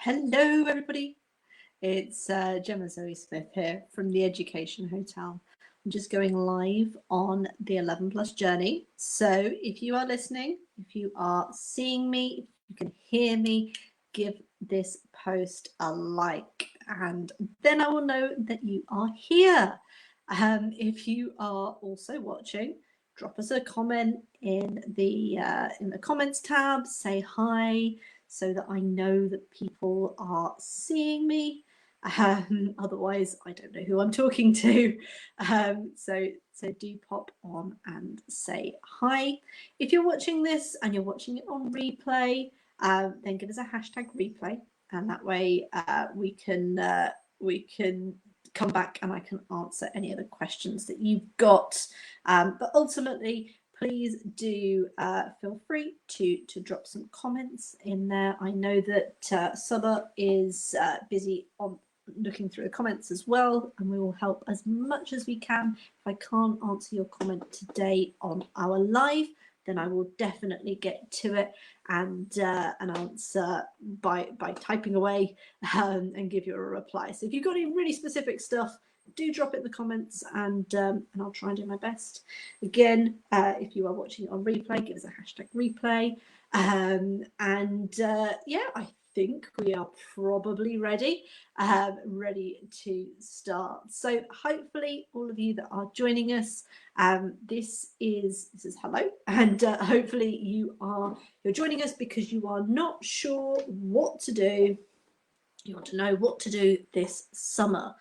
Hello, everybody. It's Gemma Zoe Smith here from the Education Hotel. I'm just going live on the 11 plus journey. So if you are listening, if you are seeing me, if you can hear me, give this post a like, and then I will know that you are here. If you are also watching, drop us a comment in the comments tab. Say hi, so that I know that people are seeing me. Otherwise, I don't know who I'm talking to. So do pop on and say hi. If you're watching this and you're watching it on replay, then give us a hashtag replay, and that way we can come back and I can answer any other questions that you've got. But ultimately, please do feel free to drop some comments in there. I know that Summer is busy on looking through the comments as well, and we will help as much as we can. If I can't answer your comment today on our live, then I will definitely get to it and answer by typing away and give you a reply. So if you've got any really specific stuff, do drop it in the comments, and I'll try and do my best. Again, if you are watching it on replay, give us a hashtag replay. Yeah, I think we are probably ready to start. So hopefully all of you that are joining us, this is hello, and hopefully you're joining us because you are not sure what to do. You want to know what to do this summer.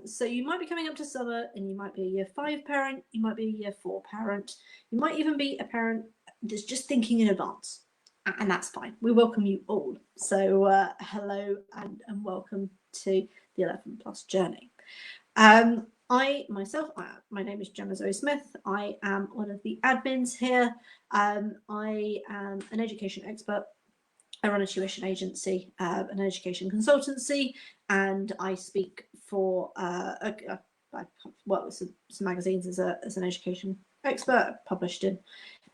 So you might be coming up to summer and you might be a year 5 parent, you might be a year 4 parent, you might even be a parent that's just thinking in advance, and that's fine. We welcome you all. So hello and welcome to the 11 plus journey. My name is Gemma Zoe Smith. I am one of the admins here. I am an education expert. I run a tuition agency, an education consultancy, and I speak for I work with some magazines as an education expert, published in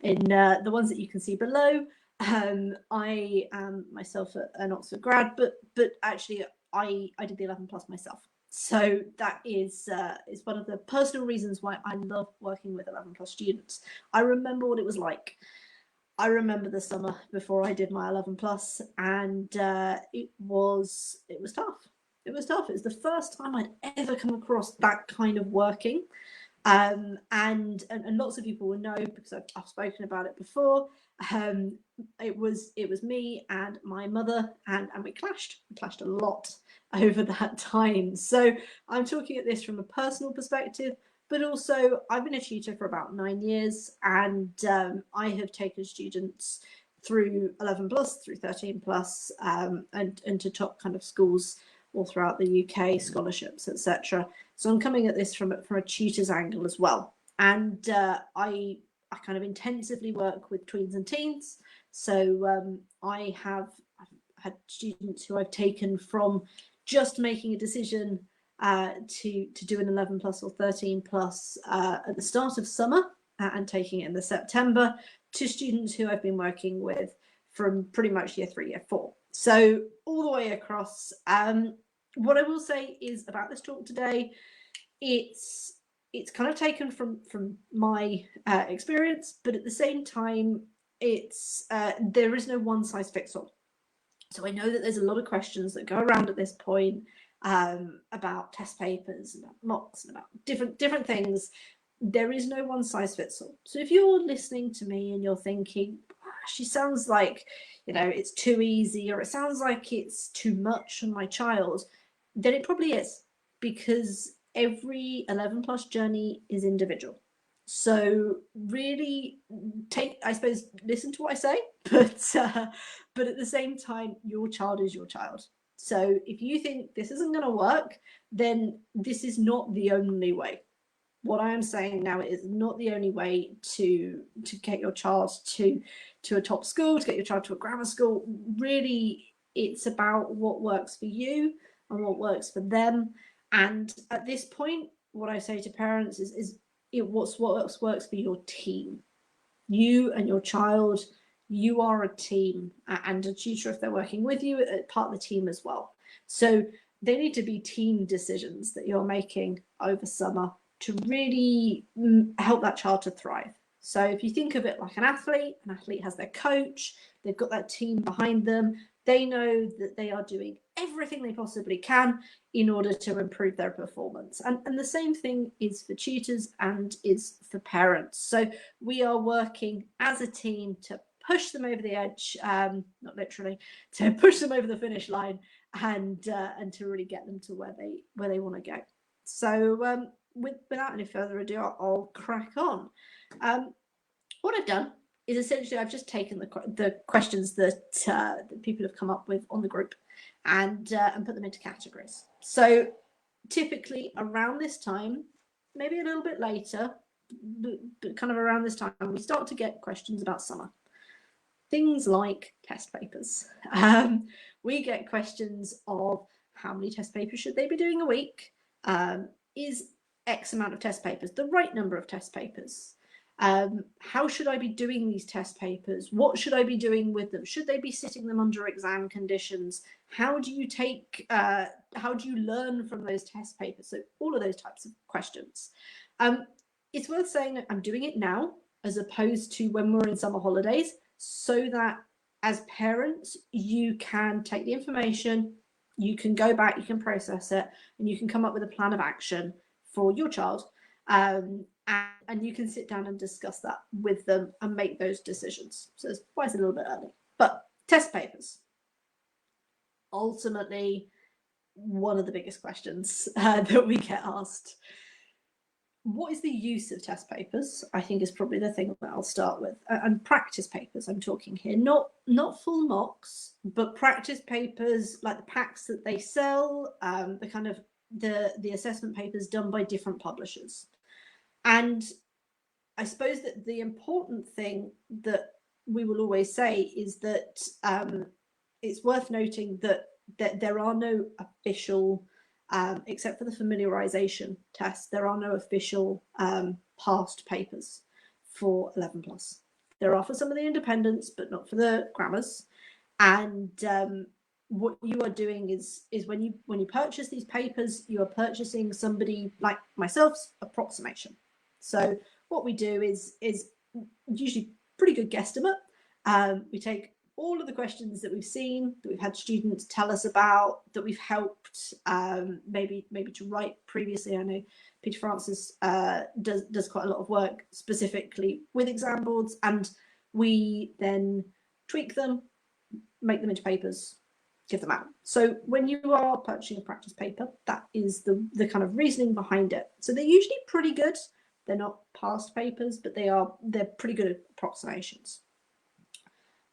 the ones that you can see below. I am myself an Oxford grad, but actually I did the 11 plus myself. So that is one of the personal reasons why I love working with 11 plus students. I remember what it was like. I remember the summer before I did my 11 plus, and it was tough. It was tough. It was the first time I'd ever come across that kind of working, and lots of people will know because I've spoken about it before. It was me and my mother, and we clashed a lot over that time. So I'm talking at this from a personal perspective, but also I've been a tutor for about 9 years, and I have taken students through 11 plus, through 13 plus, and to top kind of schools all throughout the UK, scholarships, etc. So I'm coming at this from a tutor's angle as well. And I kind of intensively work with tweens and teens. So I've had students who I've taken from just making a decision to do an 11 plus or 13 plus at the start of summer and taking it in the September, to students who I've been working with from pretty much year 3, year 4. So all the way across. What I will say is about this talk today, it's kind of taken from my experience, but at the same time, it's there is no one size fits all. So I know that there's a lot of questions that go around at this point about test papers, about mocks, and about different things. There is no one size fits all. So if you're listening to me and you're thinking, she sounds like, it's too easy, or it sounds like it's too much on my child, then it probably is, because every 11 plus journey is individual. So really listen to what I say, but at the same time, your child is your child. So if you think this isn't going to work, then this is not the only way. What I am saying now is not the only way to get your child to a top school, to get your child to a grammar school. Really, it's about what works for you and what works for them. And at this point, what I say to parents is what works for your team. You and your child you are a team, and a tutor, if they're working with you, part of the team as well. So they need to be team decisions that you're making over summer to really help that child to thrive. So if you think of it like an athlete has their coach, they've got that team behind them, they know that they are doing everything they possibly can in order to improve their performance. And the same thing is for tutors and is for parents. So we are working as a team to push them over the edge, not literally, to push them over the finish line, and to really get them to where they want to go. So without any further ado, I'll crack on. What I've done is essentially I've just taken the questions that people have come up with on the group and put them into categories. So typically around this time, maybe a little bit later, but kind of around this time, we start to get questions about summer. Things like test papers. We get questions of how many test papers should they be doing a week? Is X amount of test papers the right number of test papers? How should I be doing these test papers? What should I be doing with them? Should they be sitting them under exam conditions? How do you learn from those test papers? So all of those types of questions. It's worth saying that I'm doing it now as opposed to when we're in summer holidays, so that as parents, you can take the information, you can go back, you can process it, and you can come up with a plan of action for your child. And you can sit down and discuss that with them and make those decisions. So it's why it's a little bit early. But test papers, ultimately, one of the biggest questions that we get asked. What is the use of test papers? I think is probably the thing that I'll start with. And practice papers, I'm talking here, not full mocks, but practice papers like the packs that they sell, the assessment papers done by different publishers. And I suppose that the important thing that we will always say is that it's worth noting that there are no official, except for the familiarization test, there are no official passed papers for 11 plus. There are for some of the independents, but not for the grammars. And what you are doing is when you purchase these papers, you are purchasing somebody like myself's approximation. So what we do is usually pretty good guesstimate. We take all of the questions that we've seen, that we've had students tell us about, that we've helped maybe to write previously. I know Peter Francis does quite a lot of work specifically with exam boards, and we then tweak them, make them into papers, give them out. So when you are purchasing a practice paper, that is the kind of reasoning behind it. So they're usually pretty good. They're not past papers, but they're pretty good at approximations.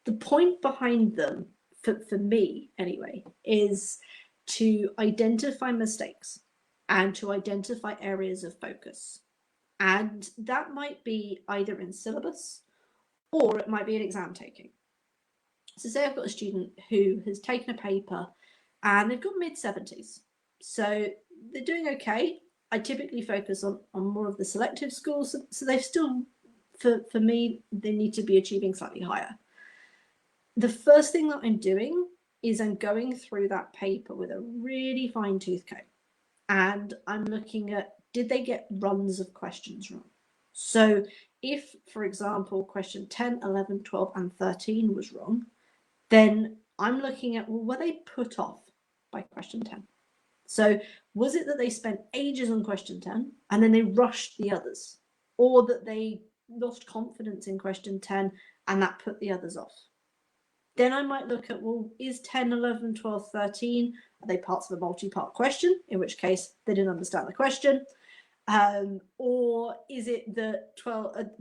The point behind them, for me anyway, is to identify mistakes and to identify areas of focus. And that might be either in syllabus or it might be in exam taking. So say I've got a student who has taken a paper and they've got mid-70s. So they're doing okay. I typically focus on more of the selective schools. So they've still, for me, they need to be achieving slightly higher. The first thing that I'm doing is I'm going through that paper with a really fine tooth comb. And I'm looking at, did they get runs of questions wrong? So if, for example, question 10, 11, 12, and 13 was wrong, then I'm looking at, well, were they put off by question 10? So was it that they spent ages on question 10 and then they rushed the others? Or that they lost confidence in question 10 and that put the others off? Then I might look at, well, is 10, 11, 12, 13, are they parts of a multi-part question? In which case they didn't understand the question. Or is it that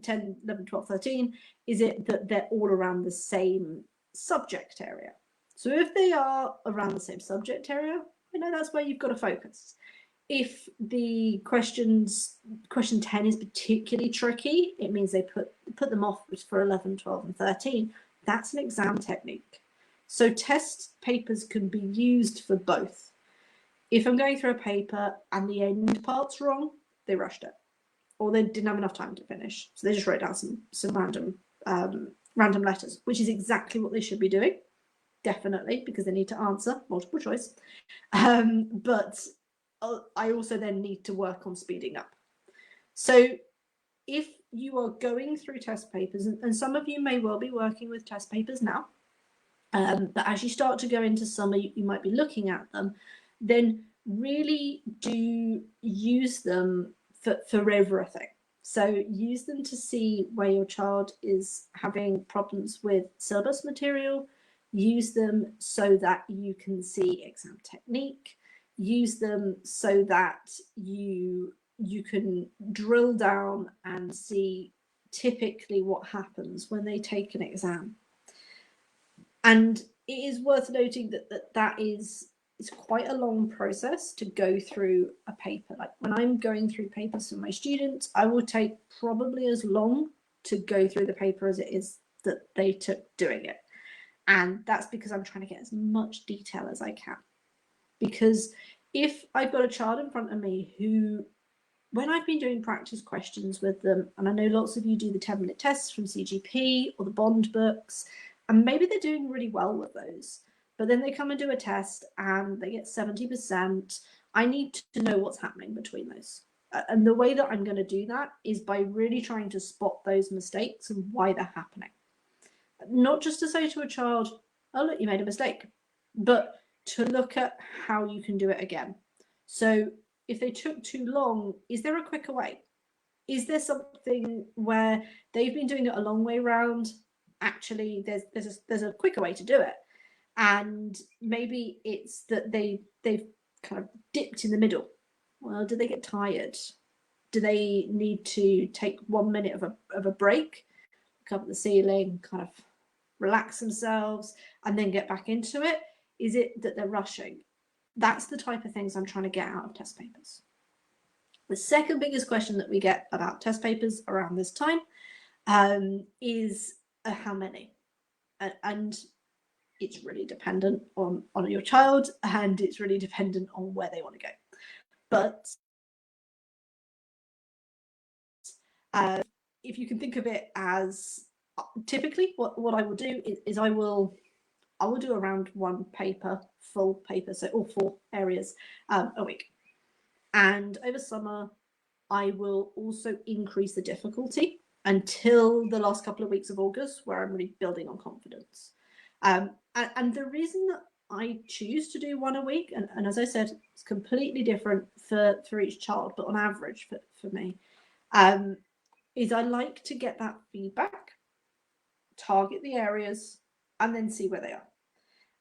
10, 11, 12, 13, is it that they're all around the same subject area? So if they are around the same subject area, I know that's where you've got to focus. If the question 10 is particularly tricky, it means they put them off for 11, 12, and 13. That's an exam technique. So test papers can be used for both. If I'm going through a paper and the end part's wrong, they rushed it, or they didn't have enough time to finish, so they just wrote down some random random letters, which is exactly what they should be doing, definitely, because they need to answer multiple choice. But I also then need to work on speeding up. So if you are going through test papers, and some of you may well be working with test papers now, but as you start to go into summer, you might be looking at them, then really do use them for everything. So use them to see where your child is having problems with syllabus material, use them so that you can see exam technique, use them so that you can drill down and see typically what happens when they take an exam. And it is worth noting that is quite a long process to go through a paper. Like when I'm going through papers for my students, I will take probably as long to go through the paper as it is that they took doing it. And that's because I'm trying to get as much detail as I can. Because if I've got a child in front of me who, when I've been doing practice questions with them, and I know lots of you do the 10-minute tests from CGP or the Bond books, and maybe they're doing really well with those, but then they come and do a test and they get 70%. I need to know what's happening between those. And the way that I'm going to do that is by really trying to spot those mistakes and why they're happening. Not just to say to a child, oh, look, you made a mistake, but to look at how you can do it again. So if they took too long, is there a quicker way? Is there something where they've been doing it a long way round? Actually, there's a quicker way to do it. And maybe it's that they've kind of dipped in the middle. Well, do they get tired? Do they need to take 1 minute of a break, look up at the ceiling, kind of relax themselves, and then get back into it? Is it that they're rushing? That's the type of things I'm trying to get out of test papers. The second biggest question that we get about test papers around this time is how many? And it's really dependent on your child, and it's really dependent on where they want to go. But if you can think of it as typically what I will do is I will do around one paper, full paper, so all 4 areas a week. And over summer, I will also increase the difficulty until the last couple of weeks of August, where I'm really building on confidence. And the reason that I choose to do 1 a week, and as I said, it's completely different for each child, but on average for me, is I like to get that feedback, target the areas, and then see where they are.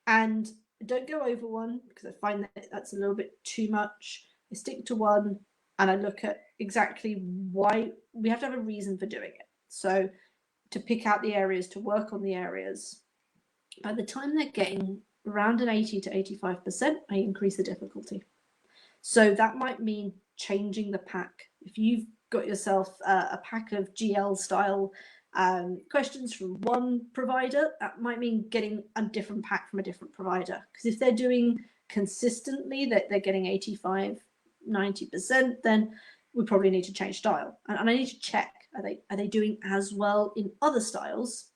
And don't go over 1 because I find that that's a little bit too much. I stick to 1 and I look at exactly why. We have to have a reason for doing it. So to pick out the areas, to work on the areas. By the time they're getting around an 80 to 85%, I increase the difficulty. So that might mean changing the pack. If you've got yourself a pack of GL style questions from one provider, that might mean getting a different pack from a different provider. Because if they're doing consistently that they're getting 85, 90%, then we probably need to change style. And I need to check, are they doing as well in other styles,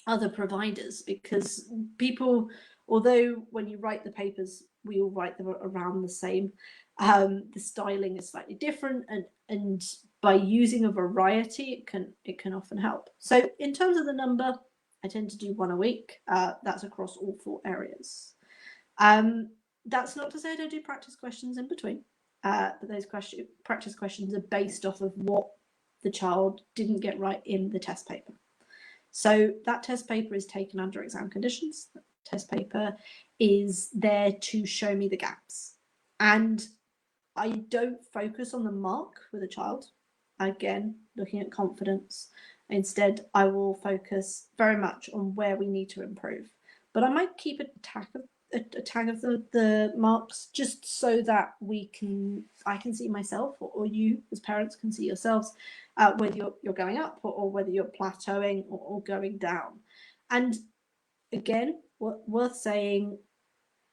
other providers? Because people, although when you write the papers, we all write them around the same, the styling is slightly different, and by using a variety, it can often help. So in terms of the number, I tend to do 1 a week. That's across all 4 areas. That's not to say I don't do practice questions in between, but those practice questions are based off of what the child didn't get right in the test paper. So that test paper is taken under exam conditions. The test paper is there to show me the gaps. And I don't focus on the mark with a child. Again, looking at confidence. Instead, I will focus very much on where we need to improve. But I might keep a tag of the marks just so that I can see myself, or you as parents can see yourselves, whether you're going up or whether you're plateauing or going down. And again, worth saying,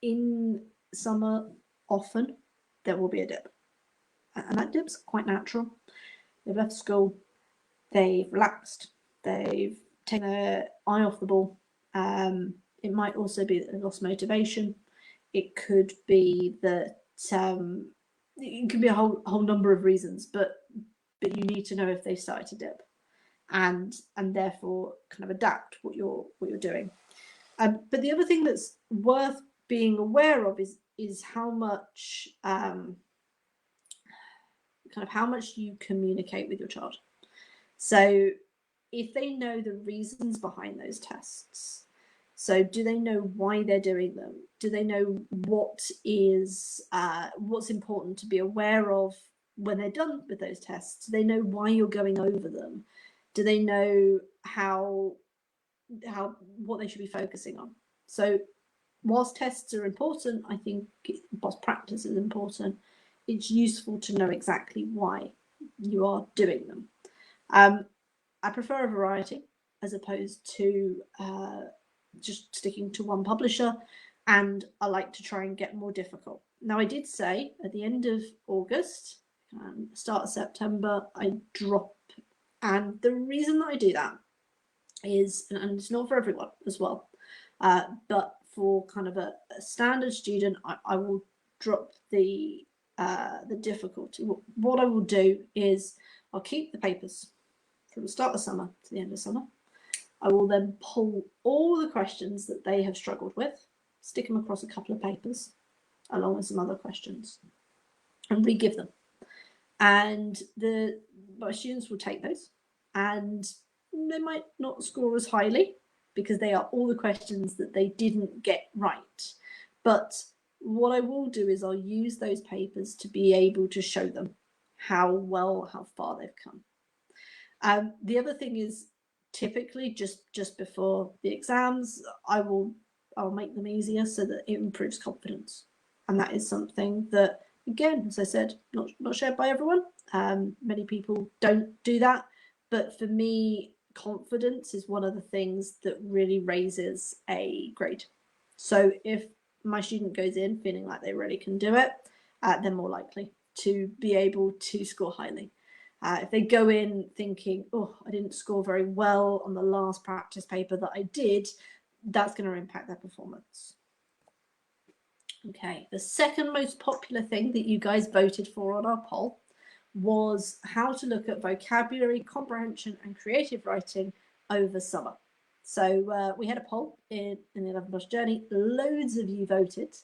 in summer, often there will be a dip. And that dip's quite natural. They've left school, they've relaxed, they've taking their eye off the ball. It might also be that they've lost motivation. It could be that it could be a whole number of reasons, but you need to know if they started to dip, and therefore kind of adapt what you're doing. But the other thing that's worth being aware of is how much kind of how much you communicate with your child. So if they know the reasons behind those tests, so do they know why they're doing them? Do they know what's important to be aware of when they're done with those tests? Do they know why you're going over them? Do they know what they should be focusing on? So whilst tests are important, I think whilst practice is important, it's useful to know exactly why you are doing them. I prefer a variety as opposed to just sticking to one publisher, and I like to try and get more difficult. Now, I did say at the end of August, start of September, I drop, and the reason that I do that is, and it's not for everyone as well, but for kind of a standard student, I will drop the difficulty. What I will do is I'll keep the papers from the start of summer to the end of summer. I will then pull all the questions that they have struggled with, stick them across a couple of papers, along with some other questions, and re-give them. And my students will take those, and they might not score as highly because they are all the questions that they didn't get right. But what I will do is I'll use those papers to be able to show them how far they've come. The other thing is, typically just before the exams, I'll make them easier so that it improves confidence. And that is something that, again, as I said, not shared by everyone. Many people don't do that. But for me, confidence is one of the things that really raises a grade. So if my student goes in feeling like they really can do it, they're more likely to be able to score highly. If they go in thinking, oh, I didn't score very well on the last practice paper that I did, that's going to impact their performance. Okay, the second most popular thing that you guys voted for on our poll was how to look at vocabulary, comprehension, and creative writing over summer. So we had a poll in the 11 Plus Journey. Loads of you voted,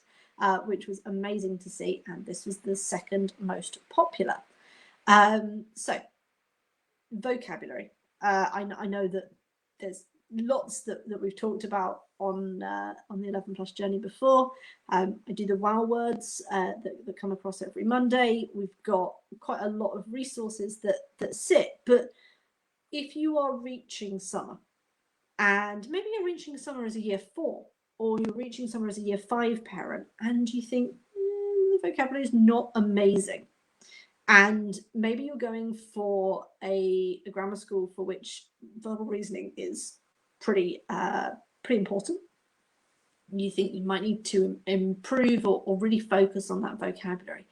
which was amazing to see, and this was the second most popular. So vocabulary. I know that there's lots that we've talked about on the 11 Plus Journey before. I do the wow words that come across every Monday. We've got quite a lot of resources that sit, but if you are reaching summer, and maybe you're reaching summer as a year 4, or you're reaching summer as a year 5 parent, and you think the vocabulary is not amazing, and maybe you're going for a grammar school for which verbal reasoning is pretty important. You think you might need to improve or really focus on that vocabulary.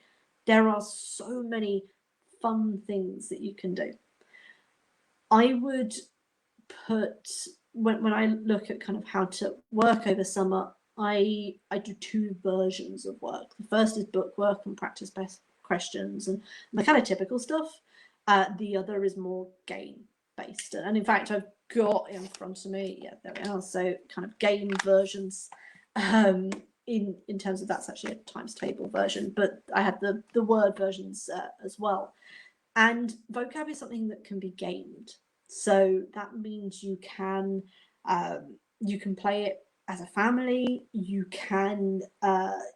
There are so many fun things that you can do. I would put, when I look at kind of how to work over summer, I do 2 versions of work. The first is book work and practice-based questions and the kind of typical stuff. The other is more game-based. And in fact, I've got in front of me, yeah, there we are. So kind of game versions in terms of that's actually a times table version, but I had the word versions as well. And vocab is something that can be gamed. So that means you can play it as a family. You can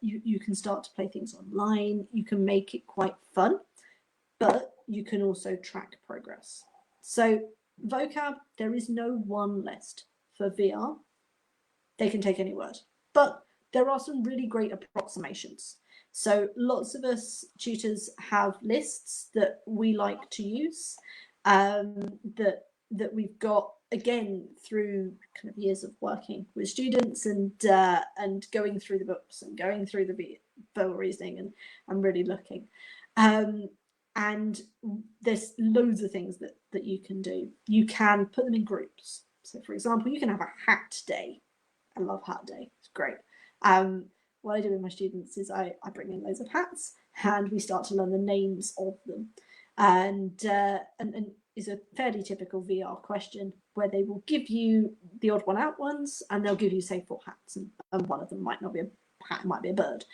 you can start to play things online. You can make it quite fun, but you can also track progress. So vocab, there is no one list for VR. They can take any word, but there are some really great approximations. So lots of us tutors have lists that we like to use, that we've got, again, through kind of years of working with students and going through the books and going through the verbal reasoning and really looking. And there's loads of things that you can do. You can put them in groups. So for example, you can have a hat day. I love hat day, it's great. What I do with my students is I bring in loads of hats and we start to learn the names of them. And is a fairly typical VR question where they will give you the odd one out ones and they'll give you, say, 4 hats, and one of them might not be a hat, it might be a bird.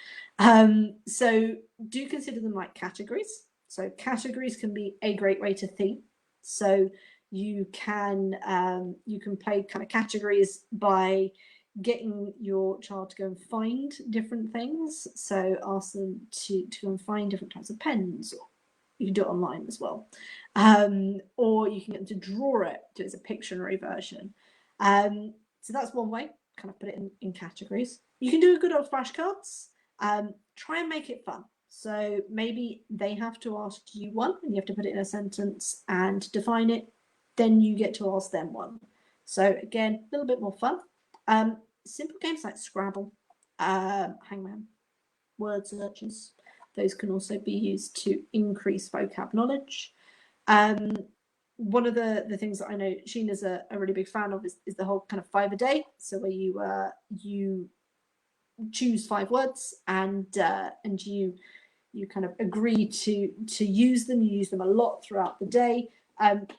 So do consider them like categories. So categories can be a great way to theme. So you can play kind of categories by getting your child to go and find different things. So ask them to go and find different types of pens. You can do it online as well. Or you can get them to draw it, do it as a Pictionary version. So that's one way, kind of put it in categories. You can do a good old flashcards. Try and make it fun. So maybe they have to ask you one and you have to put it in a sentence and define it. Then you get to ask them one. So again, a little bit more fun. Simple games like Scrabble, Hangman, word searches. Those can also be used to increase vocab knowledge. One of the things that I know Sheena's a really big fan of is the whole kind of 5 a day. So where you choose 5 words and you kind of agree to use them. You use them a lot throughout the day.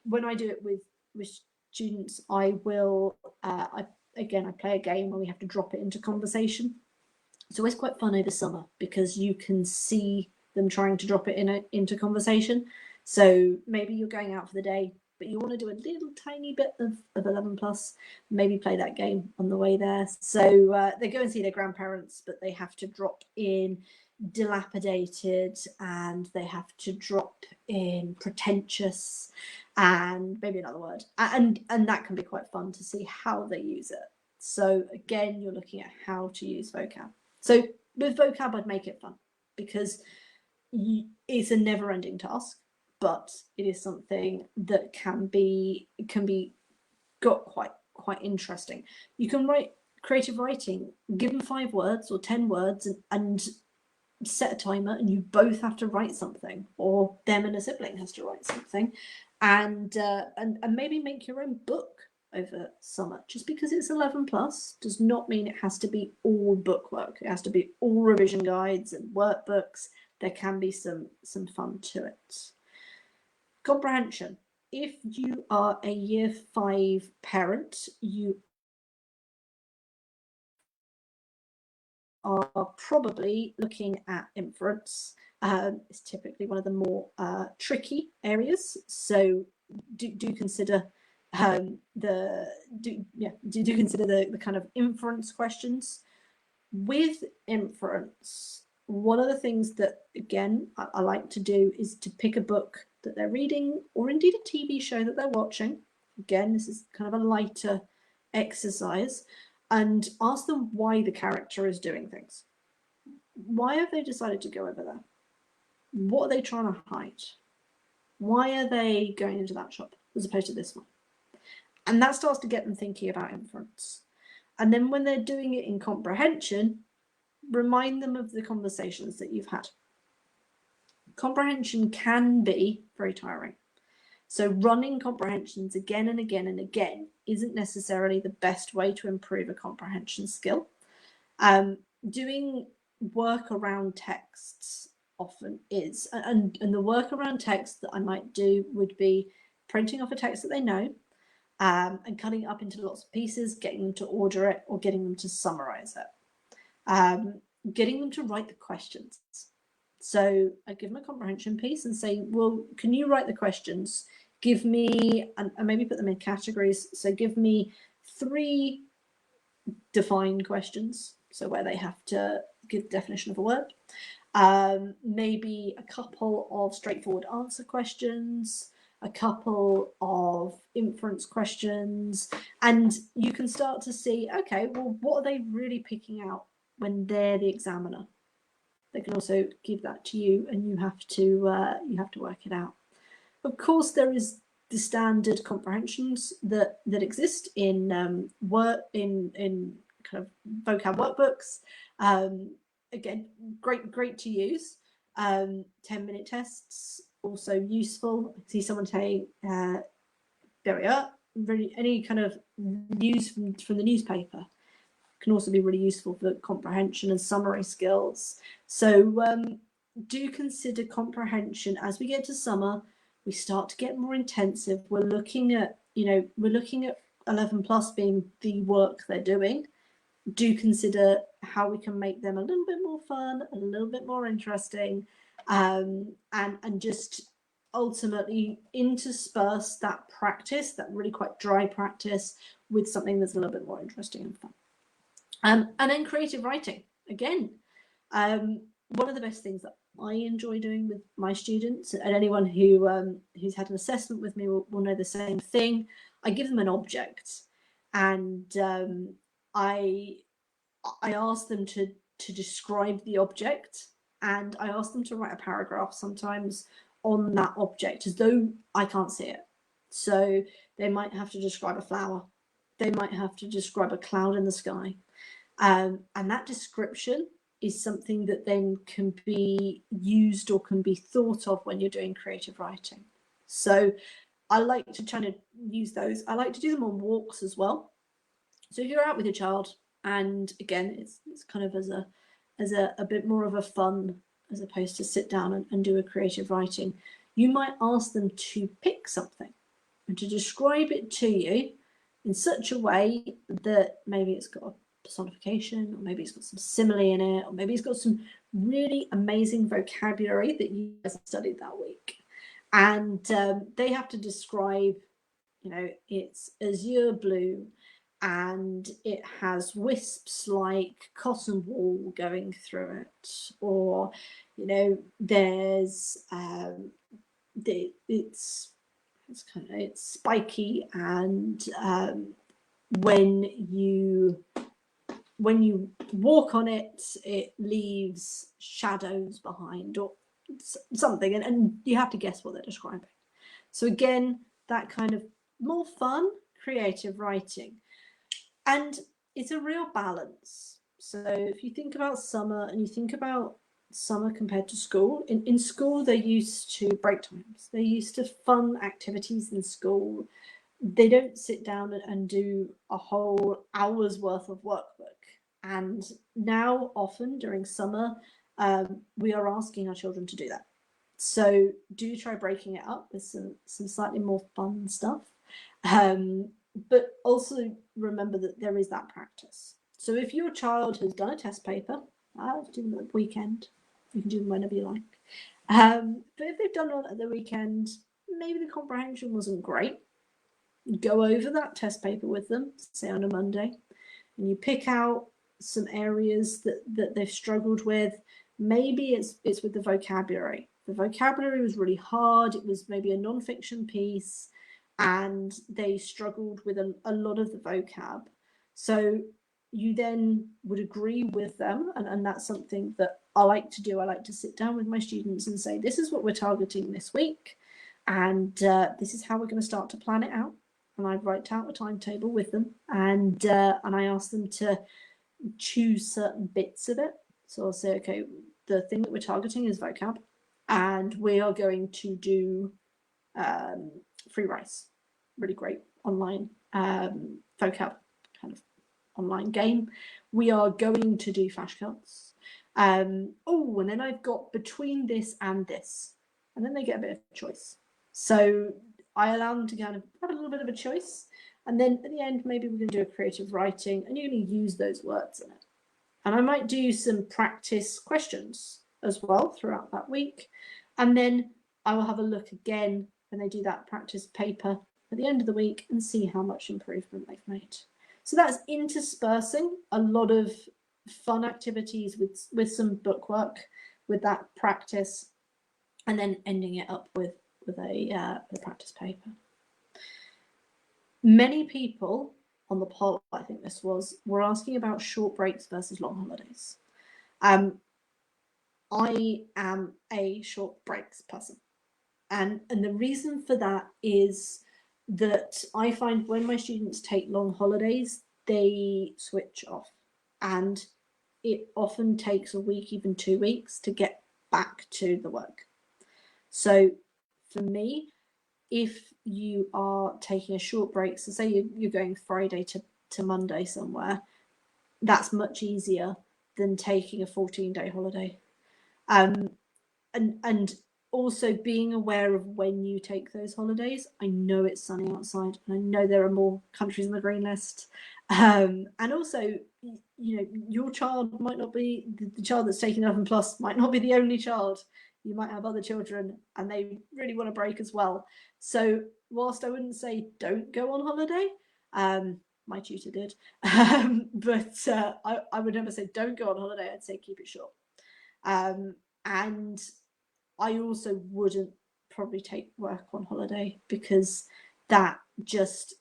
When I do it with students, I will I play a game where we have to drop it into conversation. It's always quite fun over summer because you can see them trying to drop it into conversation. So maybe you're going out for the day, but you want to do a little tiny bit of 11 plus, maybe play that game on the way there. So they go and see their grandparents, but they have to drop in dilapidated and they have to drop in pretentious and maybe another word. And that can be quite fun to see how they use it. So again, you're looking at how to use vocab. So with vocab, I'd make it fun because it's a never-ending task, but it is something that can be got quite interesting. You can write creative writing, give them 5 words or 10 words and set a timer, and you both have to write something, or them and a sibling has to write something, and maybe make your own book over summer. Just because it's 11 plus does not mean it has to be all book work. It has to be all revision guides and workbooks. There can be some fun to it. Comprehension. If you are a year 5 parent, you are probably looking at inference. It's typically one of the more tricky areas. So do consider the kind of inference questions. With inference, one of the things that again I like to do is to pick a book that they're reading, or indeed a TV show that they're watching. Again, this is kind of a lighter exercise, and ask them why the character is doing things. Why have they decided to go over there? What are they trying to hide? Why are they going into that shop as opposed to this one? And that starts to get them thinking about inference. And then when they're doing it in comprehension, remind them of the conversations that you've had. Comprehension can be very tiring. So running comprehensions again and again and again isn't necessarily the best way to improve a comprehension skill. Doing work around texts often is, and the work around text that I might do would be printing off a text that they know, and cutting it up into lots of pieces, getting them to order it, or getting them to summarize it, getting them to write the questions. So I give them a comprehension piece and say, well, can you write the questions? Give me, and maybe put them in categories. So give me 3 defined questions, so where they have to give the definition of a word. Maybe a couple of straightforward answer questions, a couple of inference questions, and you can start to see, okay, well, what are they really picking out when they're the examiner? They can also give that to you, and you have to work it out. Of course, there is the standard comprehensions that exist in in kind of vocab workbooks. Again, great to use. 10-minute tests also useful. I see someone saying there we are. Really, any kind of news from the newspaper. Can also be really useful for comprehension and summary skills. So do consider comprehension. As we get to summer, we start to get more intensive. We're looking at 11 plus being the work they're doing. Do consider how we can make them a little bit more fun, a little bit more interesting, and just ultimately intersperse that practice, that really quite dry practice, with something that's a little bit more interesting and fun. And then creative writing. Again, one of the best things that I enjoy doing with my students, and anyone who's had an assessment with me will know the same thing. I give them an object, and I ask them to describe the object, and I ask them to write a paragraph sometimes on that object as though I can't see it. So they might have to describe a flower. They might have to describe a cloud in the sky. And that description is something that then can be used or can be thought of when you're doing creative writing. So I like to try to use those. I like to do them on walks as well. So if you're out with your child, and again, it's kind of as a bit more of a fun, as opposed to sit down and do a creative writing, you might ask them to pick something and to describe it to you in such a way that maybe it's got a personification, or maybe it's got some simile in it, or maybe it's got some really amazing vocabulary that you guys have studied that week. And they have to describe, it's azure blue and it has wisps like cotton wool going through it, or there's it's spiky, and when you walk on it, it leaves shadows behind, or something, and you have to guess what they're describing. So again, that kind of more fun, creative writing. And it's a real balance. So if you think about summer, and you think about summer compared to school, in school they're used to break times. They're used to fun activities in school. They don't sit down and do a whole hour's worth of workbook. And now often during summer, we are asking our children to do that. So do try breaking it up with some slightly more fun stuff. But also remember that there is that practice. So if your child has done a test paper, do them at the weekend. You can do them whenever you like. But if they've done one at the weekend, maybe the comprehension wasn't great. Go over that test paper with them, say on a Monday, and you pick out some areas that they've struggled with. Maybe it's with the vocabulary. The vocabulary was really hard. It was maybe a non-fiction piece, and they struggled with a lot of the vocab. So you then would agree with them, and that's something that I like to do. I like to sit down with my students and say, this is what we're targeting this week, and this is how we're going to start to plan it out. And I write out a timetable with them, and I ask them to choose certain bits of it. So I'll say, okay, the thing that we're targeting is vocab, and we are going to do free rice, really great online vocab kind of online game. We are going to do flashcards. And then I've got between this and this, and then they get a bit of choice. So I allow them to kind of have a little bit of a choice, and then at the end, maybe we're going to do a creative writing, and you're going to use those words in it. And I might do some practice questions as well throughout that week, and then I will have a look again when they do that practice paper at the end of the week and see how much improvement they've made. So that's interspersing a lot of fun activities with some bookwork, with that practice, and then ending it up with a practice paper. Many people on the poll, I think this was, were asking about short breaks versus long holidays. I am a short breaks person. And the reason for that is that I find when my students take long holidays, they switch off. And it often takes a week, even 2 weeks, to get back to the work. So for me, if you are taking a short break, so say you're going Friday to Monday somewhere, that's much easier than taking a 14-day holiday. And also being aware of when you take those holidays. I know it's sunny outside, and I know there are more countries on the green list. And also, your child might not be the child that's taking 11 plus might not be the only child. You might have other children, and they really want a break as well. So whilst I wouldn't say don't go on holiday, my tutor did, but I would never say don't go on holiday. I'd say keep it short. And I also wouldn't probably take work on holiday, because that just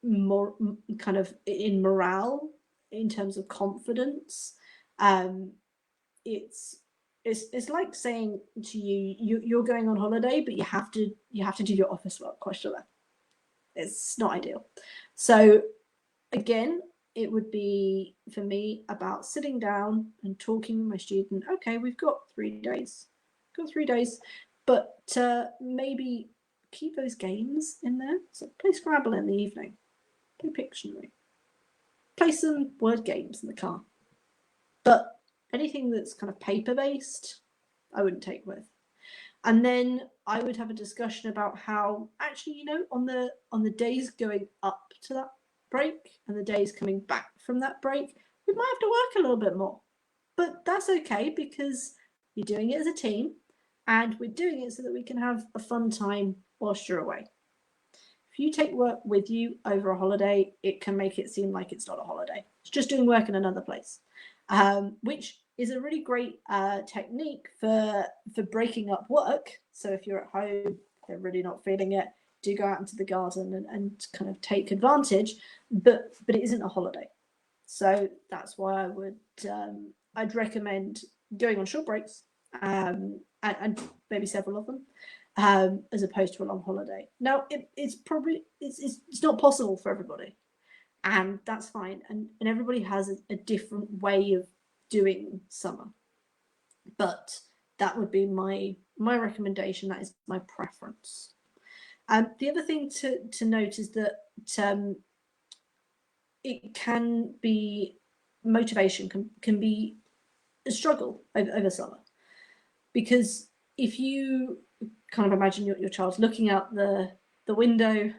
more kind of in morale, in terms of confidence, it's like saying to you're going on holiday, but you have to do your office work. It's not ideal. So again, it would be for me about sitting down and talking with my student. Okay, we've got 3 days. But maybe keep those games in there. So play Scrabble in the evening, play Pictionary, play some word games in the car. But anything that's kind of paper-based, I wouldn't take with. And then I would have a discussion about how actually, on the days going up to that break and the days coming back from that break, we might have to work a little bit more. But that's okay, because you're doing it as a team, and we're doing it so that we can have a fun time whilst you're away. If you take work with you over a holiday, it can make it seem like it's not a holiday. It's just doing work in another place, which is a really great technique for breaking up work. So if you're at home, they're really not feeling it, do go out into the garden and kind of take advantage, but it isn't a holiday. So that's why I'd recommend going on short breaks, and maybe several of them, as opposed to a long holiday. Now, it's not possible for everybody, and that's fine. And everybody has a different way of doing summer. But that would be my recommendation. That is my preference. The other thing to note is that it can be motivation can be a struggle over summer, because if you kind of imagine your child looking out the window,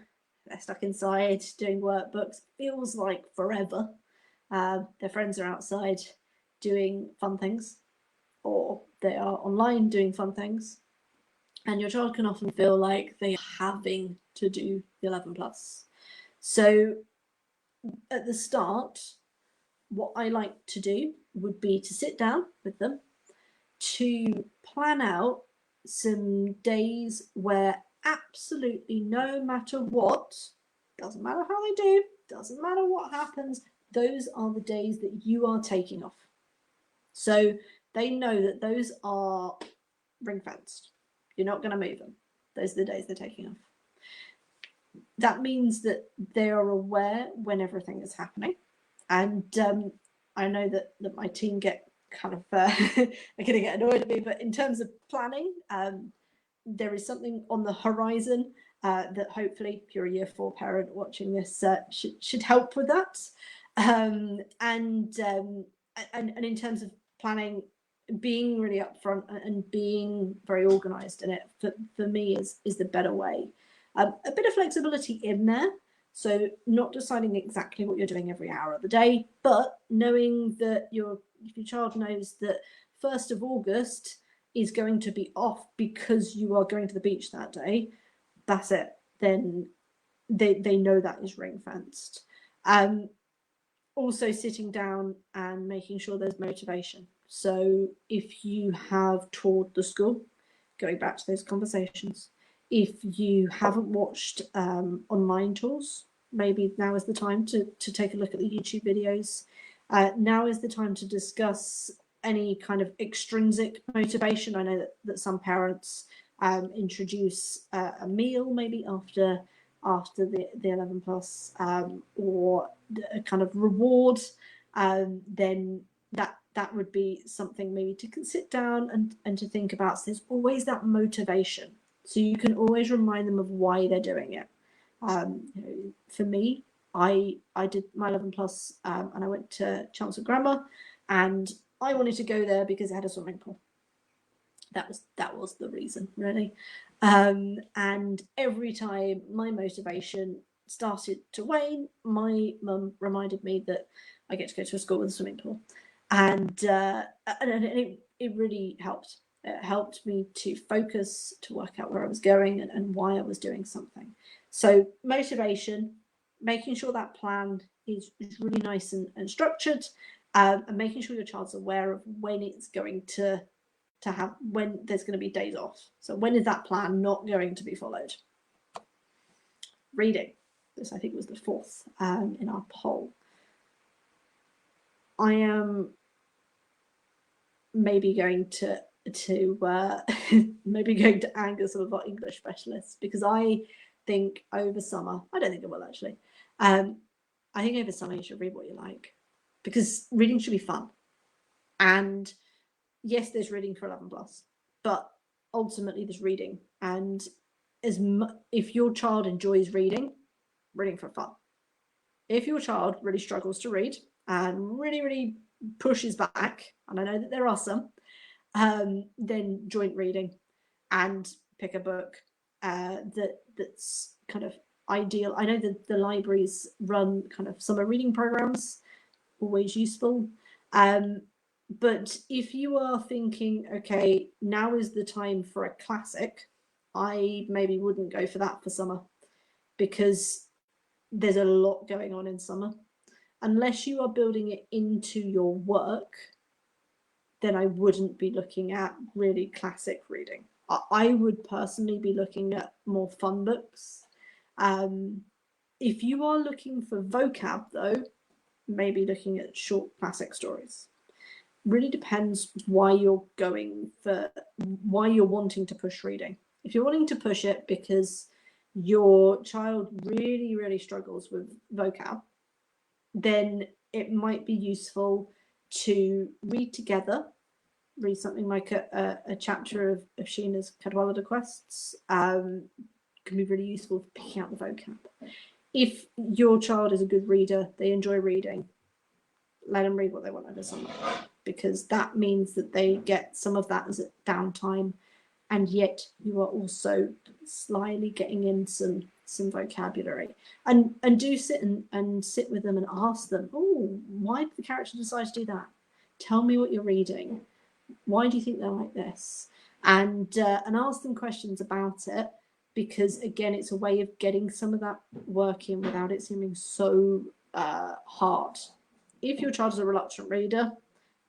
they're stuck inside doing workbooks, feels like forever. Their friends are outside doing fun things, or they are online doing fun things, and your child can often feel like they are having to do the 11 plus. So at the start, what I like to do would be to sit down with them to plan out some days where absolutely no matter what, doesn't matter how they do, doesn't matter what happens, those are the days that you are taking off. So they know that those are ring fenced. You're not going to move them. Those are the days they're taking off. That means that they are aware when everything is happening. And I know that my team get kind of are going to get annoyed at me, but in terms of planning, there is something on the horizon that hopefully, if you're a year 4 parent watching this, should help with that. And in terms of planning, being really upfront and being very organised in it, for me is the better way. A bit of flexibility in there. So not deciding exactly what you're doing every hour of the day, but knowing that if your child knows that 1st of August is going to be off because you are going to the beach that day, that's it. Then they know that is ring fenced. Also sitting down and making sure there's motivation. So if you have toured the school, going back to those conversations. If you haven't watched online tours, maybe now is the time to take a look at the YouTube videos. Now is the time to discuss any kind of extrinsic motivation. I know that some parents introduce a meal maybe after the 11 plus, or a kind of reward. Then that would be something maybe to sit down and to think about. So there's always that motivation. So you can always remind them of why they're doing it. For me, I did my 11 plus and I went to Chelmsford Grammar, and I wanted to go there because it had a swimming pool. That was the reason, really. And every time my motivation started to wane, my mum reminded me that I get to go to a school with a swimming pool, and it really helped. It helped me to focus, to work out where I was going and why I was doing something. So motivation, making sure that plan is really nice and structured, and making sure your child's aware of when it's going to have, when there's going to be days off. So when is that plan not going to be followed? Reading. This, I think, was the fourth in our poll. I am maybe going to maybe going to anger some of our English specialists, because I think over summer, I don't think it will actually, I think over summer you should read what you like, because reading should be fun. And yes, there's reading for 11 plus, but ultimately there's reading. And if your child enjoys reading for fun. If your child really struggles to read and really pushes back, and I know that there are some, then joint reading and pick a book that's kind of ideal. I know that the libraries run kind of summer reading programs, always useful. But if you are thinking, okay, now is the time for a classic, I maybe wouldn't go for that for summer, because there's a lot going on in summer. Unless you are building it into your work, then I wouldn't be looking at really classic reading. I would personally be looking at more fun books. If you are looking for vocab, though, maybe looking at short classic stories. Really depends why you're wanting to push reading. If you're wanting to push it because your child really struggles with vocab, then it might be useful to read together. Read something like a chapter of Sheena's Cadwallader Quests. Can be really useful for picking out the vocab. If your child is a good reader, they enjoy reading, let them read what they want over summer, because that means that they get some of that as a downtime, and yet you are also slyly getting in some vocabulary. And do sit with them and ask them, oh, why did the character decide to do that? Tell me what you're reading. Why do you think they're like this? And ask them questions about it, because again, it's a way of getting some of that work in without it seeming so hard. If your child is a reluctant reader,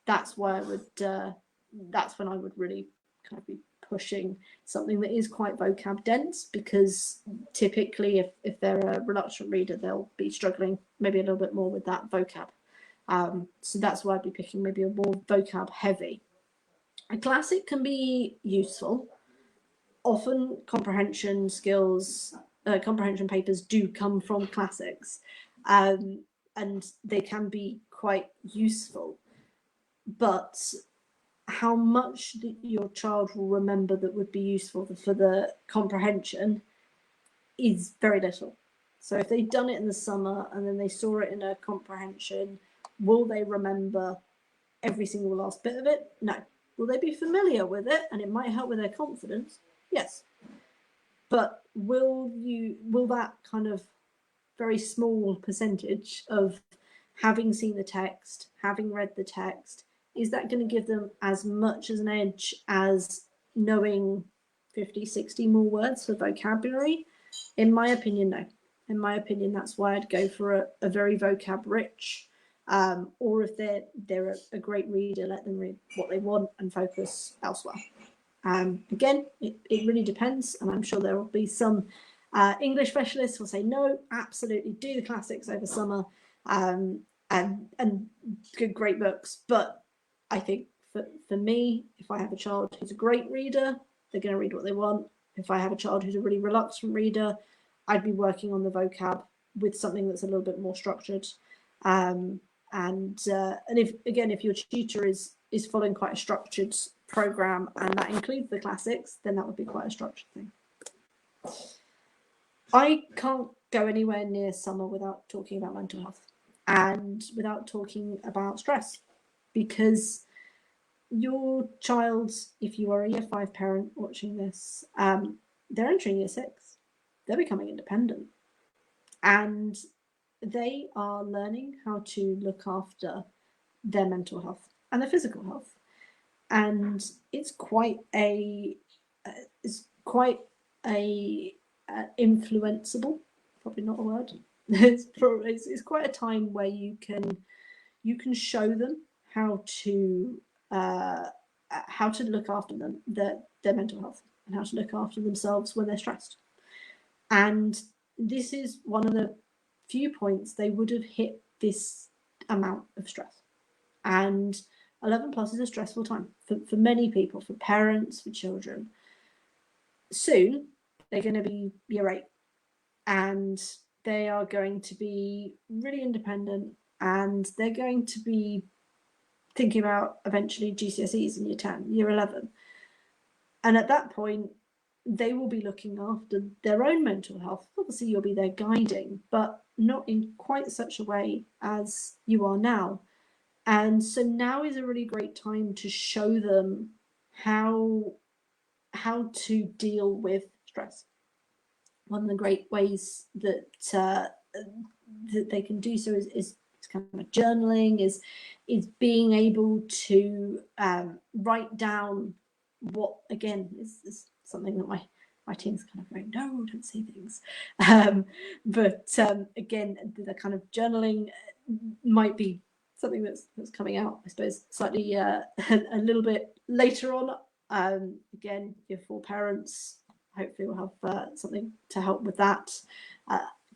that's why I would. That's when I would really kind of be pushing something that is quite vocab dense, because typically, if they're a reluctant reader, they'll be struggling maybe a little bit more with that vocab. So that's why I'd be picking maybe a more vocab heavy. A classic can be useful. Often comprehension skills, comprehension papers do come from classics, and they can be quite useful. But how much your child will remember that would be useful for the comprehension is very little. So if they've done it in the summer and then they saw it in a comprehension, will they remember every single last bit of it? No. Will they be familiar with it and it might help with their confidence? Yes. But will that kind of very small percentage of having seen the text, having read the text, is that going to give them as much as an edge as knowing 50, 60 more words for vocabulary? In my opinion, no. In my opinion, that's why I'd go for a very vocab rich, or if they're a great reader, let them read what they want and focus elsewhere. Again, it really depends, and I'm sure there will be some English specialists who will say, no, absolutely, do the classics over summer, and good, great books. But I think for me, if I have a child who's a great reader, they're going to read what they want. If I have a child who's a really reluctant reader, I'd be working on the vocab with something that's a little bit more structured. And if your tutor is following quite a structured program and that includes the classics, then that would be quite a structured thing. I can't go anywhere near summer without talking about mental health and without talking about stress, because your child, if you are a year 5 parent watching this, they're entering year 6. They're becoming independent, and they are learning how to look after their mental health and their physical health. And it's quite a influenceable, probably not a word. It's quite a time where you can show them how to look after their mental health and how to look after themselves when they're stressed. And this is one of the few points they would have hit this amount of stress. And 11 plus is a stressful time for many people, for parents, for children. Soon they're going to be year 8, and they are going to be really independent, and they're going to be thinking about eventually GCSEs in year 10, year 11. And at that point, they will be looking after their own mental health. Obviously, you'll be there guiding, but not in quite such a way as you are now. And so now is a really great time to show them how to deal with stress. One of the great ways that they can do so is kind of journaling, is being able to write down what, again, is something that my team's kind of going, no, don't say things. But again, the kind of journaling might be something that's coming out, I suppose, slightly a little bit later on. Again, year 4 parents, hopefully we'll have something to help with that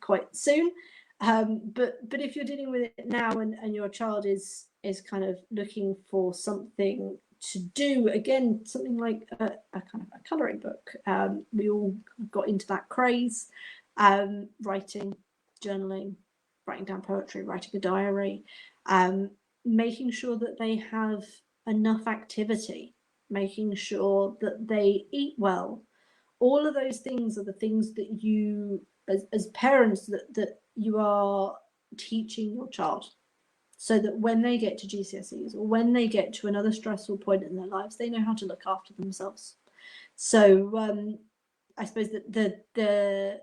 quite soon. But if you're dealing with it now and your child is kind of looking for something to do, again, something like a kind of a colouring book. We all got into that craze, writing, journaling, writing down poetry, writing a diary, making sure that they have enough activity, making sure that they eat well. All of those things are the things that you, as parents, that you are teaching your child, so that when they get to GCSEs or when they get to another stressful point in their lives, they know how to look after themselves. So I suppose that the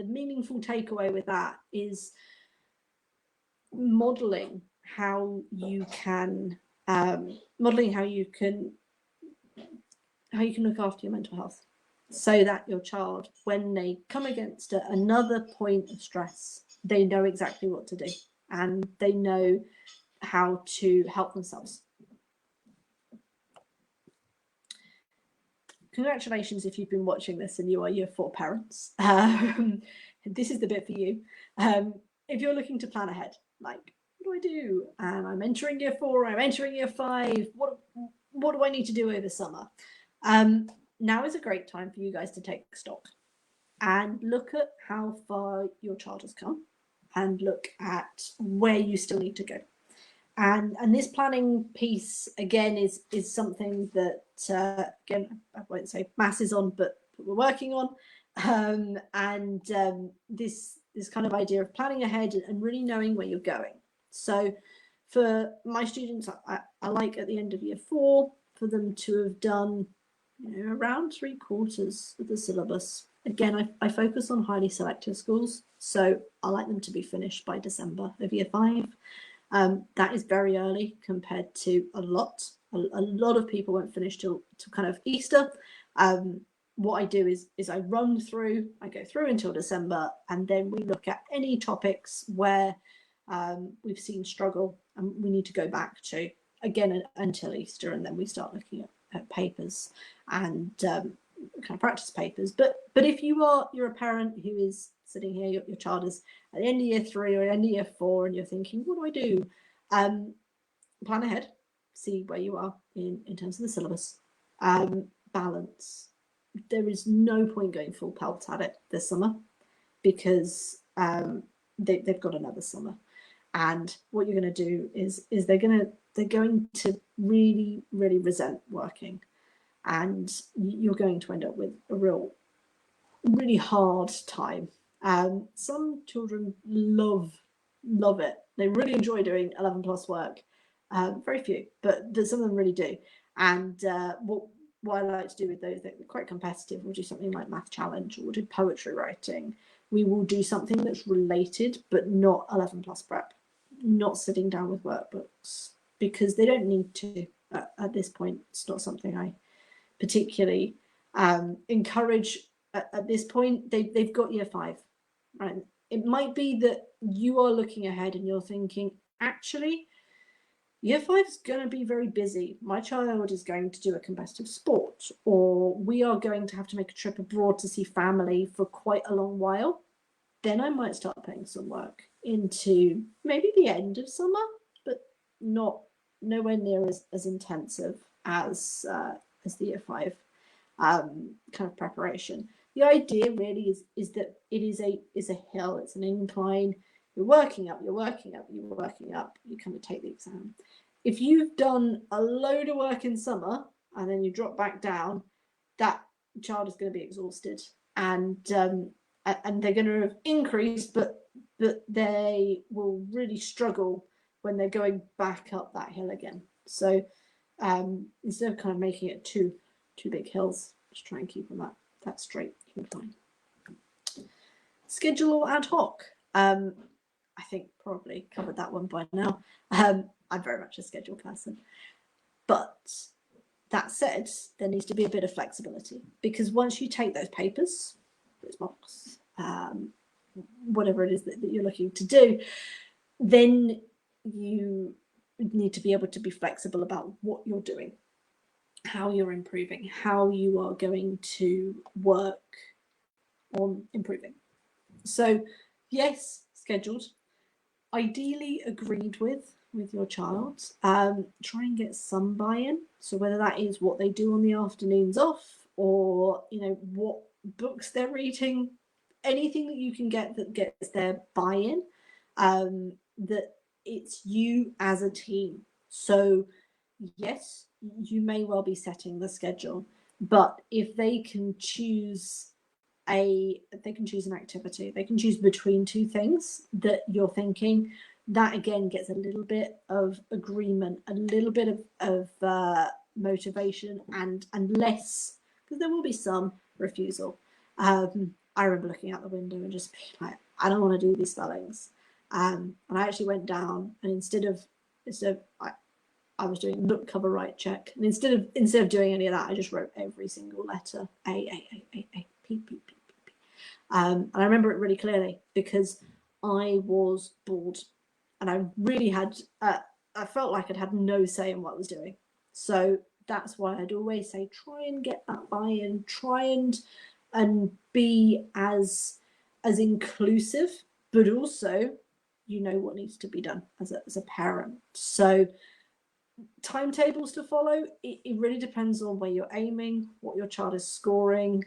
meaningful takeaway with that is modeling how you can look after your mental health, so that your child, when they come against another point of stress, they know exactly what to do and they know how to help themselves. Congratulations if you've been watching this and you are year 4 parents. This is the bit for you. If you're looking to plan ahead, like, what do I do? I'm entering year 4, I'm entering year 5. What do I need to do over summer? Now is a great time for you guys to take stock and look at how far your child has come and look at where you still need to go. And this planning piece, again, is something that, again, I won't say masses on, but we're working on. This kind of idea of planning ahead and really knowing where you're going. So for my students, I like at the end of year 4 for them to have done, around 3/4 of the syllabus. Again, I focus on highly selective schools, so I like them to be finished by December of year 5. That is very early compared to a lot of people won't finish till kind of Easter. What I do is I go through until December, and then we look at any topics where we've seen struggle and we need to go back to, again, until Easter, and then we start looking at papers and kind of practice papers. But if you're a parent who is sitting here, your child is at the end of year 3 or end of year 4, and you're thinking, what do I do? Plan ahead, see where you are in terms of the syllabus. Balance. There is no point going full pelt at it this summer, because they've got another summer. And what you're going to do is they're going to really, really resent working, and you're going to end up with a real really hard time. Some children love it. They really enjoy doing 11 plus work. Very few, but some of them really do. And what I like to do with those that are quite competitive, we'll do something like math challenge, or we'll do poetry writing. We will do something that's related, but not 11 plus prep, not sitting down with workbooks, because they don't need to at this point. It's not something I particularly encourage at this point. They've got year 5, right? It might be that you are looking ahead and you're thinking, actually, year 5 is going to be very busy. My child is going to do a competitive sport, or we are going to have to make a trip abroad to see family for quite a long while. Then I might start putting some work into maybe the end of summer, but nowhere near as intensive as the year 5 kind of preparation. The idea really is that it is a hill, it's an incline. You're working up, you're working up, you're working up. You kind of take the exam. If you've done a load of work in summer and then you drop back down, that child is going to be exhausted, and they're going to have increased, but they will really struggle when they're going back up that hill again. So instead of kind of making it two big hills, just try and keep on that straight incline. Schedule or ad hoc. I think probably covered that one by now. I'm very much a schedule person, but that said, there needs to be a bit of flexibility, because once you take those papers, those mocks, whatever it is that you're looking to do, then you need to be able to be flexible about what you're doing, how you're improving, how you are going to work on improving. So yes, scheduled, ideally agreed with your child. Try and get some buy-in. So whether that is what they do on the afternoons off, or what books they're reading, anything that you can get that gets their buy-in, that it's you as a team. So yes, you may well be setting the schedule, but if they can choose an activity, they can choose between two things that you're thinking, that again gets a little bit of agreement, a little bit of motivation, and less, because there will be some refusal. I remember looking out the window and just being like, I don't want to do these spellings. And I actually went down, and instead of I was doing look, cover, write, check, and instead of doing any of that, I just wrote every single letter, A, P, P, P, P. And I remember it really clearly, because I was bored, and I really I felt like I'd had no say in what I was doing. So that's why I'd always say, try and get that buy-in, try and be as inclusive, but also what needs to be done as a parent. So timetables to follow, it really depends on where you're aiming, what your child is scoring,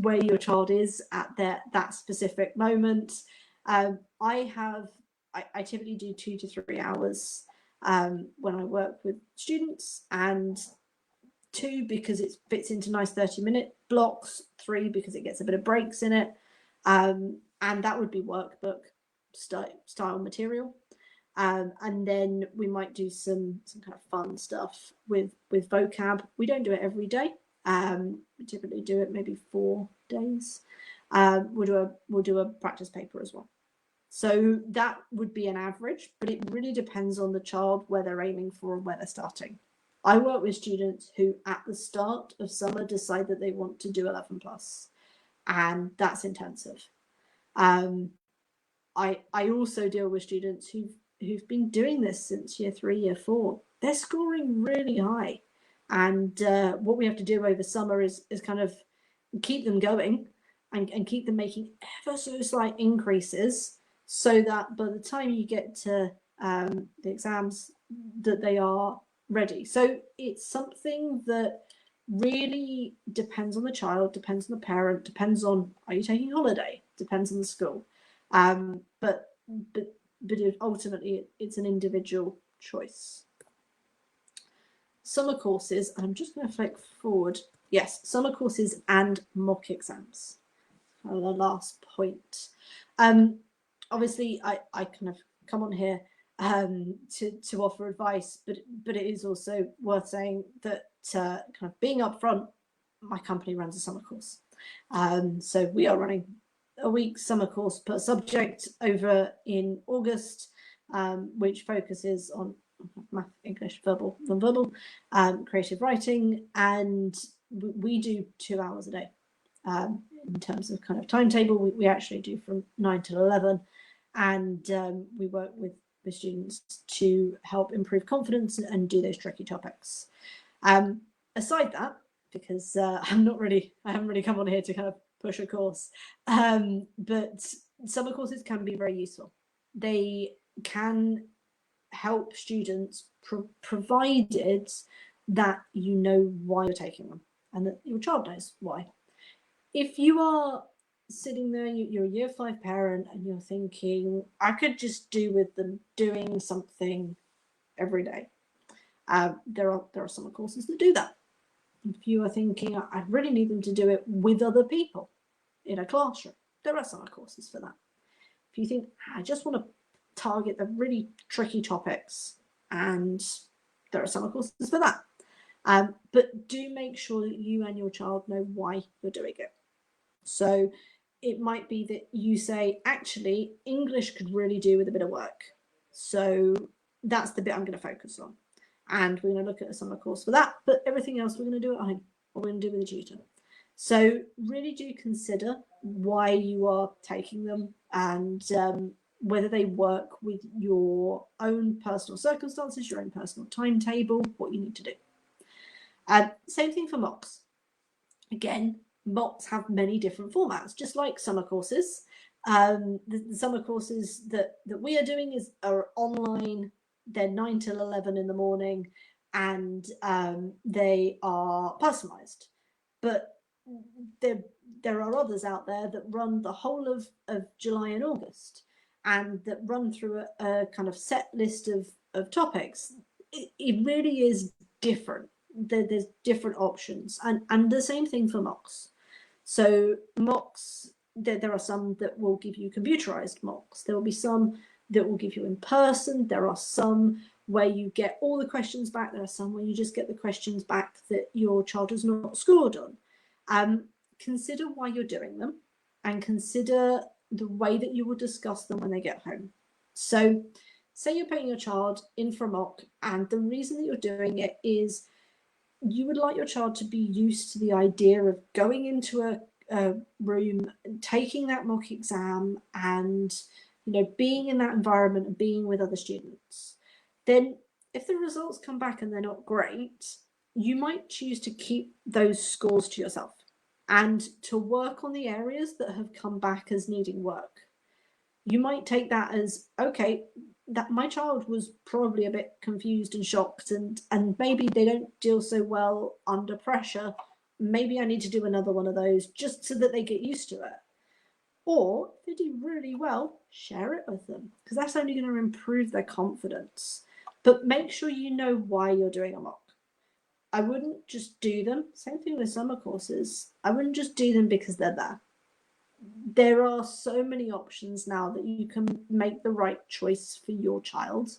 where your child is at that specific moment. I typically do 2 to 3 hours when I work with students, and 2 because it fits into nice 30-minute blocks, 3 because it gets a bit of breaks in it, and that would be workbook style material. And then we might do some kind of fun stuff with vocab. We don't do it every day. We typically do it maybe 4 days. We'll do a practice paper as well. So that would be an average, but it really depends on the child, where they're aiming for and where they're starting. I work with students who at the start of summer decide that they want to do 11 plus, and that's intensive. I also deal with students who've been doing this since year 3, year 4. They're scoring really high, and what we have to do over summer is kind of keep them going and keep them making ever so slight increases, so that by the time you get to the exams, that they are ready. So it's something that really depends on the child, depends on the parent, depends on, are you taking holiday, depends on the school. But ultimately it's an individual choice. Summer courses, and I'm just going to flick forward. Yes, summer courses and mock exams. the last point. Obviously, I kind of come on here to offer advice, but it is also worth saying that kind of being upfront, my company runs a summer course. So we are running a week summer course per subject over in August, which focuses on math, English, verbal, non-verbal, creative writing, and we do 2 hours a day. In terms of kind of timetable, we actually do from 9 till 11, and we work with students to help improve confidence and do those tricky topics. Aside that, because I haven't really come on here to kind of push a course, but summer courses can be very useful. They can help students provided that you know why you're taking them and that your child knows why. If you are sitting there, you're a year 5 parent and you're thinking, I could just do with them doing something every day. There are summer courses that do that. If you are thinking, I really need them to do it with other people in a classroom, there are summer courses for that. If you think, I just want to target the really tricky topics, and there are summer courses for that. But do make sure that you and your child know why you're doing it. So it might be that you say, actually, English could really do with a bit of work. So that's the bit I'm going to focus on. And we're going to look at a summer course for that, but everything else we're going to do at home, or we're going to do with a tutor. So really do consider why you are taking them and whether they work with your own personal circumstances, your own personal timetable, what you need to do. Same thing for mocks. Again, mocks have many different formats, just like summer courses. The summer courses that we are doing are online. They're 9 till 11 in the morning, and they are personalised. But there are others out there that run the whole of July and August, and that run through a kind of set list of topics. It really is different. There's different options, and the same thing for mocks. So mocks, there are some that will give you computerized mocks. There will be some that will give you in person. There are some where you get all the questions back. There are some where you just get the questions back that your child has not scored on. Consider why you're doing them, and consider the way that you will discuss them when they get home. So say you're putting your child in for a mock, and the reason that you're doing it is you would like your child to be used to the idea of going into a room, taking that mock exam, and being in that environment and being with other students. Then if the results come back and they're not great, you might choose to keep those scores to yourself and to work on the areas that have come back as needing work. You might take that as, okay, that my child was probably a bit confused and shocked, and maybe they don't deal so well under pressure. Maybe I need to do another one of those just so that they get used to it. Or if they do really well, share it with them, because that's only going to improve their confidence. But make sure you know why you're doing a mock. I wouldn't just do them. Same thing with summer courses. I wouldn't just do them because they're there. There are so many options now that you can make the right choice for your child.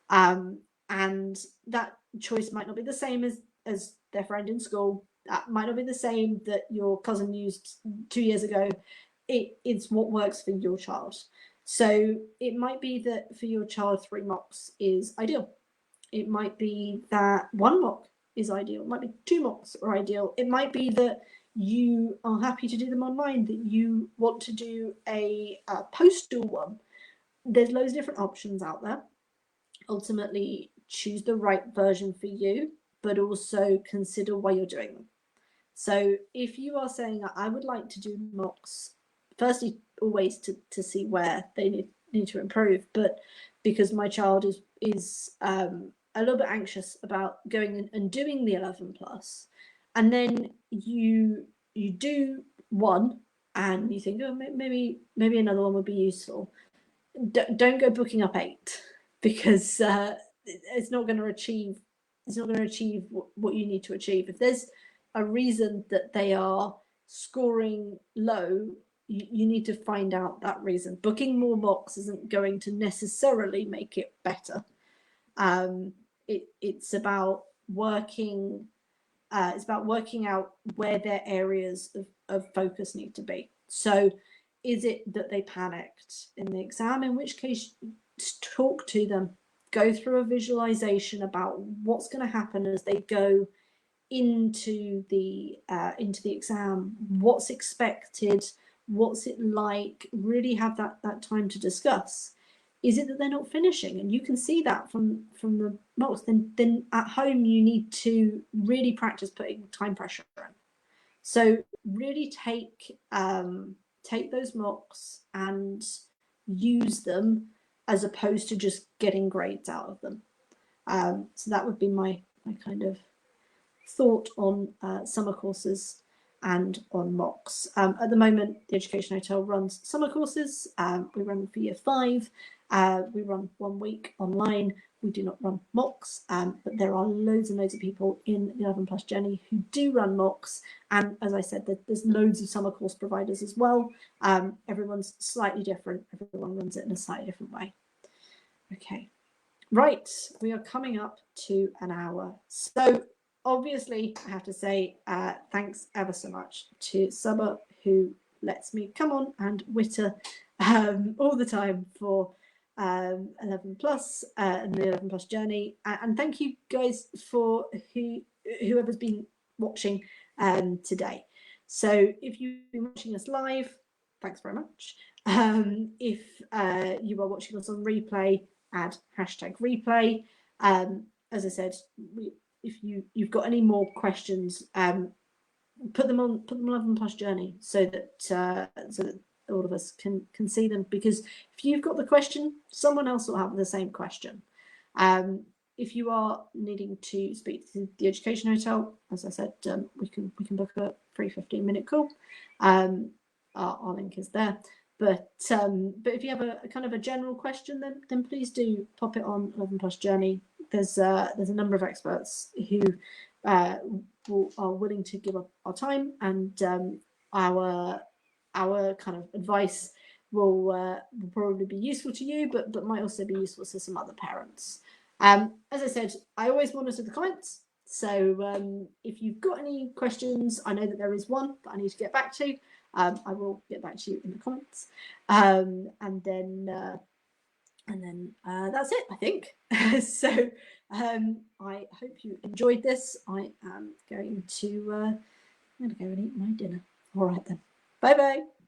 And that choice might not be the same as their friend in school. That might not be the same that your cousin used 2 years ago. It's what works for your child. So it might be that for your child, 3 mocks is ideal. It might be that 1 mock is ideal. It might be 2 mocks are ideal. It might be that you are happy to do them online, that you want to do a postal one. There's loads of different options out there. Ultimately, choose the right version for you, but also consider why you're doing them. So if you are saying, I would like to do mocks, firstly, always to see where they need to improve, but because my child is a little bit anxious about going and doing the 11 plus, and then you do one and you think, oh, maybe another one would be useful. Don't go booking up 8, because it's not going to achieve what you need to achieve. If there's a reason that they are scoring low, you need to find out that reason. Booking more mocks isn't going to necessarily make it better. It's about working. It's about working out where their areas of focus need to be. So, is it that they panicked in the exam? In which case, talk to them. Go through a visualization about what's going to happen as they go into the exam, what's expected, what's it like. Really have that time to discuss. Is it that they're not finishing? And you can see that from the mocks. Then at home you need to really practice putting time pressure in. So really take those mocks and use them as opposed to just getting grades out of them. So that would be my kind of thought on summer courses and on mocks. At the moment, the Education Hotel runs summer courses. We run for year 5. We run 1 week online. We do not run mocks, but there are loads and loads of people in the 11 Plus journey who do run mocks. And as I said, there's loads of summer course providers as well. Everyone's slightly different. Everyone runs it in a slightly different way. Okay, right. We are coming up to an hour. So obviously, I have to say thanks ever so much to Summer, who lets me come on and witter all the time for 11 Plus and the 11 Plus journey. And thank you guys for whoever's been watching today. So if you've been watching us live, thanks very much. If you are watching us on replay, add #replay. As I said, if you've got any more questions, put them on 11 Plus journey so that all of us can see them, because if you've got the question, someone else will have the same question. If you are needing to speak to the Education Hotel, as I said, we can book a free 15-minute call. Our link is there. But if you have a kind of a general question, then please do pop it on 11 Plus journey. There's a number of experts who are willing to give up our time, and our kind of advice will probably be useful to you, but might also be useful to some other parents. As I said, I always monitor the comments. So if you've got any questions, I know that there is one that I need to get back to. I will get back to you in the comments, and then that's it, I think. So I hope you enjoyed this. I am going to go and eat my dinner. All right then. Bye bye.